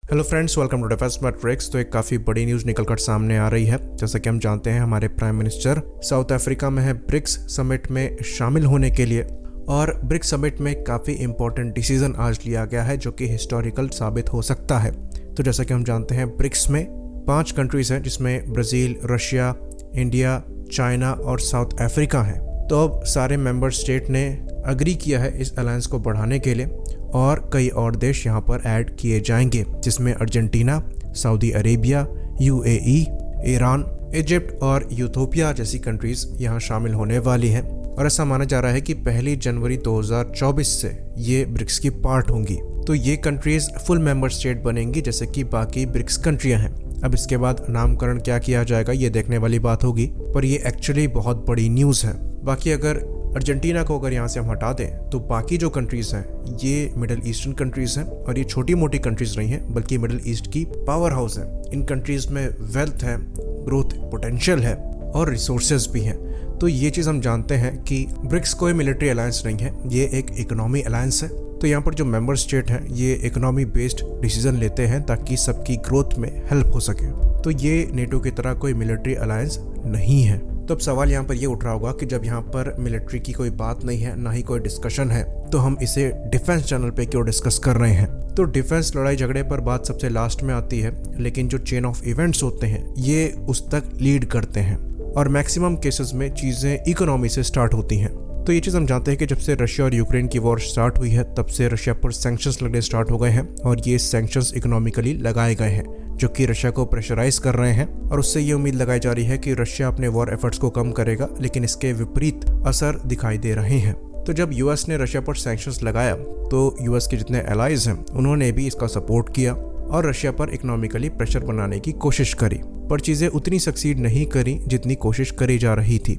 Hello friends, welcome to Defence Matrix. तो एक काफ़ी बड़ी न्यूज़ निकलकर सामने आ रही है। जैसा कि हम जानते हैं, हमारे प्राइम मिनिस्टर साउथ अफ्रीका में है ब्रिक्स समिट में शामिल होने के लिए, और ब्रिक्स समिट में काफ़ी इंपॉर्टेंट डिसीजन आज लिया गया है जो कि हिस्टोरिकल साबित हो सकता है। तो जैसा कि हम जानते हैं, ब्रिक्स में 5 कंट्रीज़ हैं जिसमें ब्राज़ील, रशिया, इंडिया, चाइना और साउथ अफ्रीका हैं। तो अब सारे मेंबर स्टेट ने अग्री किया है इस अलायंस को बढ़ाने के लिए, और कई और देश यहाँ पर ऐड किए जाएंगे, जिसमें Argentina, Saudi Arabia, UAE, Iran, Egypt और यूथोपिया जैसी कंट्रीज़ यहाँ शामिल होने वाली हैं। और ऐसा माना जा रहा है कि 1 जनवरी 2024 से ये ब्रिक्स की पार्ट होंगी। तो ये कंट्रीज़ फुल मेंबर स्टेट बनेंगी जैसे कि बाकी ब्रिक्स कंट्रियाँ हैं। अब इसके बाद नामकरण क्या किया जाएगा ये देखने वाली बात होगी, पर ये एक्चुअली बहुत बड़ी न्यूज़ है। बाकी अगर अर्जेंटीना को अगर यहाँ से हम हटा दें तो बाकी जो कंट्रीज़ हैं ये मिडिल ईस्टर्न कंट्रीज़ हैं, और ये छोटी मोटी कंट्रीज़ नहीं हैं बल्कि मिडिल ईस्ट की पावर हाउस हैं। इन कंट्रीज़ में वेल्थ है, ग्रोथ पोटेंशियल है और रिसोर्सेज भी हैं। तो ये चीज़ हम जानते हैं कि ब्रिक्स कोई मिलिट्री अलायंस नहीं है, ये एक इकोनॉमी अलायंस है। तो यहाँ पर जो मेंबर स्टेट हैं ये इकोनॉमी बेस्ड डिसीजन लेते हैं ताकि सबकी ग्रोथ में हेल्प हो सके। तो ये नेटो की तरह कोई मिलिट्री अलायंस नहीं है। तो अब सवाल यहाँ पर ये उठ रहा होगा कि जब यहाँ पर मिलिट्री की कोई बात नहीं है, ना ही कोई डिस्कशन है, तो हम इसे डिफेंस चैनल पे क्यों डिस्कस कर रहे हैं। तो डिफेंस लड़ाई झगड़े पर बात सबसे लास्ट में आती है, लेकिन जो चेन ऑफ इवेंट्स होते हैं ये उस तक लीड करते हैं, और मैक्सिमम केसेस में चीज़ें इकोनॉमी से स्टार्ट होती हैं। तो ये चीज़ हम जानते हैं कि जब से रशिया और यूक्रेन की वॉर स्टार्ट हुई है तब से रशिया पर सैंक्शंस लगने स्टार्ट हो गए हैं, और ये सैंक्शंस इकोनॉमिकली लगाए गए हैं जो कि रशिया को प्रेशराइज कर रहे हैं। और उससे ये उम्मीद लगाई जा रही है कि रशिया अपने वॉर एफर्ट्स को कम करेगा, लेकिन इसके विपरीत असर दिखाई दे रहे हैं। तो जब यूएस ने रशिया पर सैंक्शंस लगाया तो यूएस के जितने एलाइज हैं उन्होंने भी इसका सपोर्ट किया और रशिया पर इकोनॉमिकली प्रेशर बनाने की कोशिश करी, पर चीज़ें उतनी सक्सीड नहीं करी जितनी कोशिश करी जा रही थी।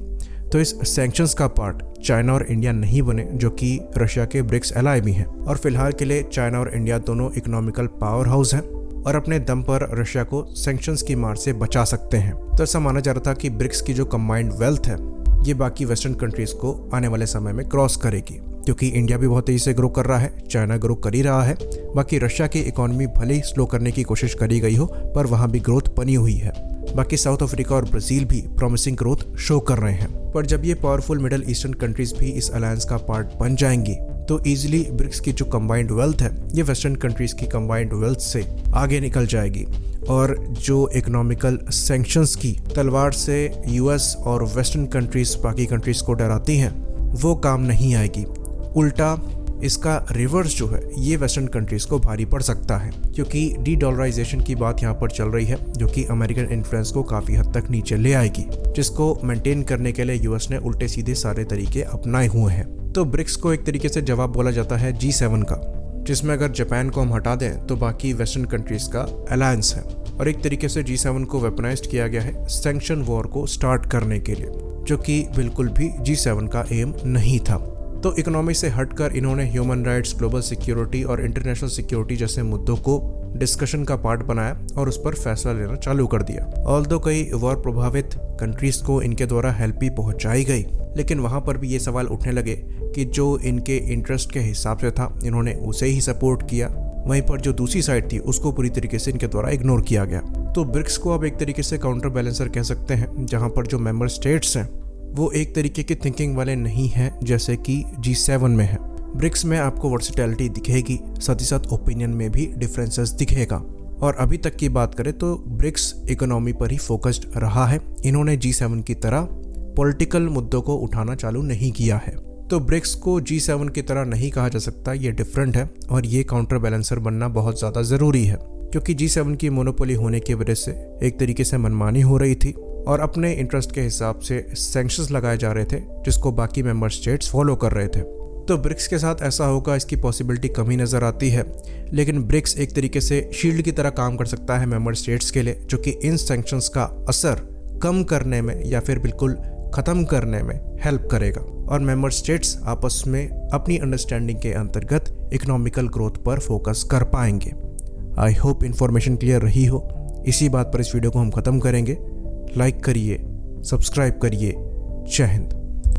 तो इस सैंक्शंस का पार्ट चाइना और इंडिया नहीं बने, जो कि रशिया के ब्रिक्स एलाय भी हैं। और फिलहाल के लिए चाइना और इंडिया दोनों इकोनॉमिकल पावर हाउस हैं और अपने दम पर रशिया को सैंक्शंस की मार से बचा सकते हैं। तो ऐसा माना जा रहा था कि ब्रिक्स की जो कंबाइंड वेल्थ है ये बाकी वेस्टर्न कंट्रीज को आने वाले समय में क्रॉस करेगी, क्योंकि इंडिया भी बहुत तेजी से ग्रो कर रहा है, चाइना ग्रो कर ही रहा है। बाकी रशिया की इकोनॉमी भले ही स्लो करने की कोशिश करी गई हो, पर वहाँ भी ग्रोथ बनी हुई है। बाकी साउथ अफ्रीका और ब्राज़ील भी प्रॉमिसिंग ग्रोथ शो कर रहे हैं। पर जब ये पावरफुल मिडिल ईस्टर्न कंट्रीज भी इस अलायंस का पार्ट बन जाएंगी तो इजीली ब्रिक्स की जो कंबाइंड वेल्थ है ये वेस्टर्न कंट्रीज की कंबाइंड वेल्थ से आगे निकल जाएगी, और जो इकोनॉमिकल सैंक्शंस की तलवार से यूएस और वेस्टर्न कंट्रीज बाकी कंट्रीज को डराती हैं वो काम नहीं आएगी। उल्टा इसका रिवर्स जो है ये वेस्टर्न कंट्रीज को भारी पड़ सकता है, क्योंकि डी डॉलराइजेशन की बात यहाँ पर चल रही है जो कि अमेरिकन इन्फ्लुएंस को काफ़ी हद तक नीचे ले आएगी, जिसको मेंटेन करने के लिए यूएस ने उल्टे सीधे सारे तरीके अपनाए हुए हैं। तो ब्रिक्स को एक तरीके से जवाब बोला जाता है G7 का, जिसमें अगर जापान को हम हटा दें तो बाकी वेस्टर्न कंट्रीज का अलायंस है। और एक तरीके से G7 को वेपनाइज्ड किया गया है सैंक्शन वॉर को स्टार्ट करने के लिए, जो कि बिल्कुल भी G7 का एम नहीं था। तो इकोनॉमी से हटकर इन्होंने ह्यूमन राइट्स, ग्लोबल सिक्योरिटी और इंटरनेशनल सिक्योरिटी जैसे मुद्दों को डिस्कशन का पार्ट बनाया और उस पर फैसला लेना चालू कर दिया। ऑल्दो कई वॉर प्रभावित कंट्रीज को इनके द्वारा हेल्प भी पहुंचाई गई, लेकिन वहां पर भी ये सवाल उठने लगे कि जो इनके इंटरेस्ट के हिसाब से था इन्होंने उसे ही सपोर्ट किया, वहीं पर जो दूसरी साइड थी उसको पूरी तरीके से इनके द्वारा इग्नोर किया गया। तो ब्रिक्स को अब एक तरीके से काउंटर बैलेंसर कह सकते हैं, जहाँ पर जो मेंबर स्टेट्स हैं वो एक तरीके की थिंकिंग वाले नहीं हैं जैसे कि G7 में है। ब्रिक्स में आपको वर्सेटैलिटी दिखेगी, साथ ही साथ ओपिनियन में भी डिफरेंसेस दिखेगा। और अभी तक की बात करें तो ब्रिक्स इकोनॉमी पर ही फोकस्ड रहा है, इन्होंने G7 की तरह पॉलिटिकल मुद्दों को उठाना चालू नहीं किया है। तो ब्रिक्स को G7 की तरह नहीं कहा जा सकता, ये डिफरेंट है, और ये काउंटर बैलेंसर बनना बहुत ज़्यादा ज़रूरी है, क्योंकि G7 की मोनोपोली होने की वजह से एक तरीके से मनमानी हो रही थी और अपने इंटरेस्ट के हिसाब से सैंक्शंस लगाए जा रहे थे जिसको बाकी मेंबर स्टेट्स फॉलो कर रहे थे। तो ब्रिक्स के साथ ऐसा होगा इसकी पॉसिबिलिटी कम ही नज़र आती है, लेकिन ब्रिक्स एक तरीके से शील्ड की तरह काम कर सकता है मेंबर स्टेट्स के लिए, जो कि इन सैंक्शंस का असर कम करने में या फिर बिल्कुल ख़त्म करने में हेल्प करेगा, और मेंबर स्टेट्स आपस में अपनी अंडरस्टैंडिंग के अंतर्गत इकोनॉमिकल ग्रोथ पर फोकस कर पाएंगे। आई होप इन्फॉर्मेशन क्लियर रही हो। इसी बात पर इस वीडियो को हम ख़त्म करेंगे। लाइक करिए, सब्सक्राइब करिए। जय हिंद।